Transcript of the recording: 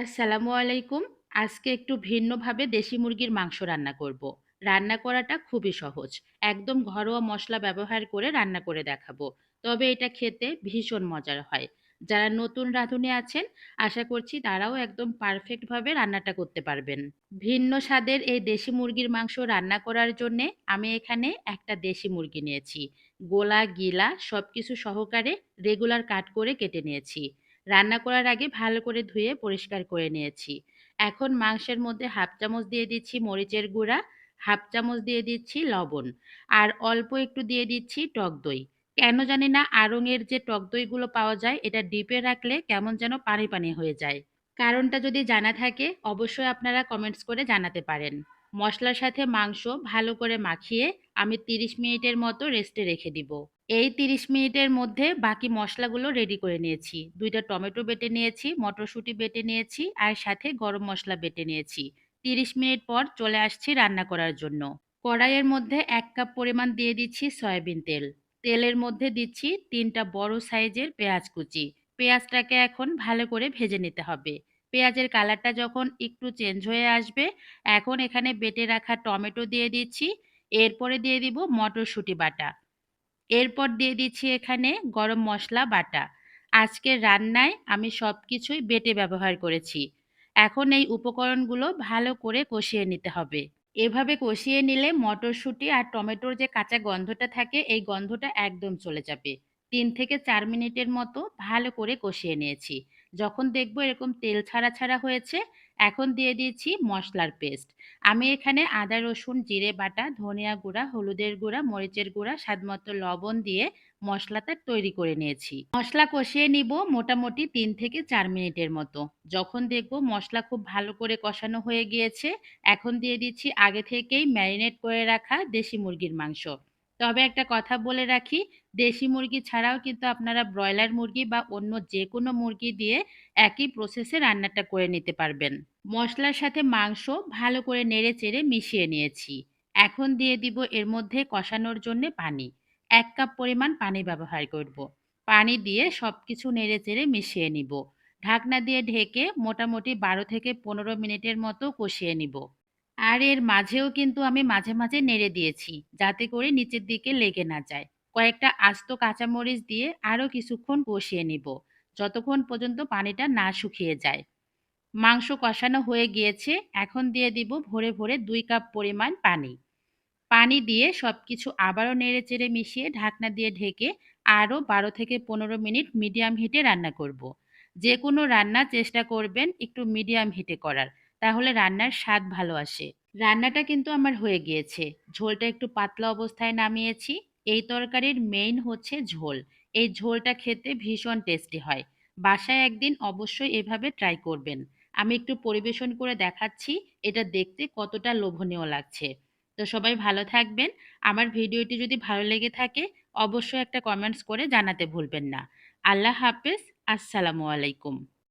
আসসালামু আলাইকুম। আজকে একটু ভিন্নভাবে দেশি মুরগির মাংস রান্না করব। রান্না করাটা খুবই সহজ। একদম ঘরোয়া মসলা ব্যবহার করে রান্না করে দেখাবো। তবে এটা খেতে ভীষণ মজার হয়। যারা নতুন রাঁধুনি আছেন, আশা করছি তারাও একদম পারফেক্টভাবে রান্নাটা করতে পারবেন। ভিন্ন স্বাদের এই দেশি মুরগির মাংস রান্না করার জন্যে আমি এখানে একটা দেশি মুরগি নিয়েছি। গোলা, গিলা সবকিছু সহকারে রেগুলার কাট করে কেটে নিয়েছি। রান্না করার আগে ভালো করে ধুয়ে পরিষ্কার করে নিয়েছি। এখন মাংসের মধ্যে হাফ চামচ দিয়ে দিচ্ছি মরিচের গুঁড়া, হাফ চামচ দিয়ে দিচ্ছি লবণ, আর অল্প একটু দিয়ে দিচ্ছি টক দই। কেন জানি না আড়ংয়ের যে টক দইগুলো পাওয়া যায় এটা ডিপে রাখলে কেমন যেন পানি পানি হয়ে যায়। কারণটা যদি জানা থাকে অবশ্যই আপনারা কমেন্টস করে জানাতে পারেন। মশলার সাথে মাংস ভালো করে মাখিয়ে আমি ৩০ মিনিটের মতো রেস্টে রেখে দিব। এই ৩০ মিনিটের মধ্যে বাকি মশলাগুলো রেডি করে নিয়েছি। ২টা টমেটো বেটে নিয়েছি, মটরশুঁটি বেটে নিয়েছি আর সাথে গরম মসলা বেটে নিয়েছি। ৩০ মিনিট পর চলে আসছি রান্না করার জন্য। কড়াইয়ের মধ্যে ১ কাপ পরিমাণ দিয়ে দিচ্ছি সয়াবিন তেল। তেলের মধ্যে দিচ্ছি ৩টা বড় সাইজের পেঁয়াজ কুচি। পেঁয়াজটাকে এখন ভালো করে ভেজে নিতে হবে। পেঁয়াজের কালারটা যখন একটু চেঞ্জ হয়ে আসবে, এখন এখানে বেটে রাখা টমেটো দিয়ে দিচ্ছি। এরপরে দিয়ে দিব মটরশুঁটি বাটা। এরপর দিয়ে দিচ্ছি এখানে গরম মসলা বাটা। আজকের রান্নায় আমি সবকিছুই বেটে ব্যবহার করেছি। এখন এই উপকরণগুলো ভালো করে কষিয়ে নিতে হবে। এভাবে কষিয়ে নিলে মটরশুঁটি আর টমেটোর যে কাঁচা গন্ধটা থাকে এই গন্ধটা একদম চলে যাবে। ৩ থেকে ৪ মিনিটের মতো ভালো করে কষিয়ে নিয়েছি। যখন দেখব এরকম তেল ছাড়া ছাড়া হয়েছে, এখন দিয়ে দিচ্ছি মশলার পেস্ট। আমি এখানে আদা, রসুন, জিরে বাটা, ধনিয়া গুঁড়া, হলুদের গুঁড়া, মরিচের গুঁড়া, স্বাদমতো লবণ দিয়ে মশলাটা তৈরি করে নিয়েছি। মশলা কষিয়ে নিব মোটামুটি ৩ থেকে ৪ মিনিটের মতো। যখন দেখব মশলা খুব ভালো করে কষানো হয়ে গিয়েছে, এখন দিয়ে দিচ্ছি আগে থেকেই ম্যারিনেট করে রাখা দেশি মুরগির মাংস। তবে একটা কথা বলে রাখি, দেশি মুরগি ছাড়াও কিন্তু আপনারা ব্রয়লার মুরগি বা অন্য যেকোনো মুরগি দিয়ে একই প্রসেসে রান্নাটা করে নিতে পারবেন। মসলার সাথে মাংস ভালো করে নেড়ে চেড়ে মিশিয়ে নিয়েছি। এখন দিয়ে দিব এর মধ্যে কষানোর জন্য পানি। ১ কাপ পরিমাণ পানি ব্যবহার করব। পানি দিয়ে সবকিছু নেড়ে চেড়ে মিশিয়ে নিব। ঢাকনা দিয়ে ঢেকে মোটামুটি ১২ থেকে ১৫ মিনিটের মতো কষিয়ে নিব। আর এর মাঝেও কিন্তু আমি মাঝে মাঝে নেড়ে দিয়েছি যাতে করে নিচের দিকে লেগে না যায়। কয়েকটা আস্ত কাঁচামরিচ দিয়ে আরও কিছুক্ষণ কষিয়ে নিব, যতক্ষণ পর্যন্ত পানিটা না শুকিয়ে যায়। মাংস কষানো হয়ে গিয়েছে, এখন দিয়ে দিব ভরে ভরে ২ কাপ পরিমাণ পানি। পানি দিয়ে সবকিছু আবারও নেড়েচেড়ে মিশিয়ে ঢাকনা দিয়ে ঢেকে আরও ১২ থেকে ১৫ মিনিট মিডিয়াম হিটে রান্না করব। যে কোনো রান্না চেষ্টা করবেন একটু মিডিয়াম হিটে করার, তাহলে রান্নার স্বাদ ভালো আসে। রান্নাটা কিন্তু আমার হয়ে গিয়েছে। ঝোলটা একটু পাতলা অবস্থায় নামিয়েছি। এই তরকারির মেইন হচ্ছে ঝোল। এই ঝোলটা খেতে ভীষণ টেস্টি হয়। বাসায় একদিন অবশ্যই এভাবে ট্রাই করবেন। আমি একটু পরিবেশন করে দেখাচ্ছি এটা দেখতে কতটা লোভনীয় লাগছে। তো সবাই ভালো থাকবেন। আমার ভিডিওটি যদি ভালো লেগে থাকে অবশ্যই একটা কমেন্টস করে জানাতে ভুলবেন না। আল্লাহ হাফেজ। আসসালামু আলাইকুম।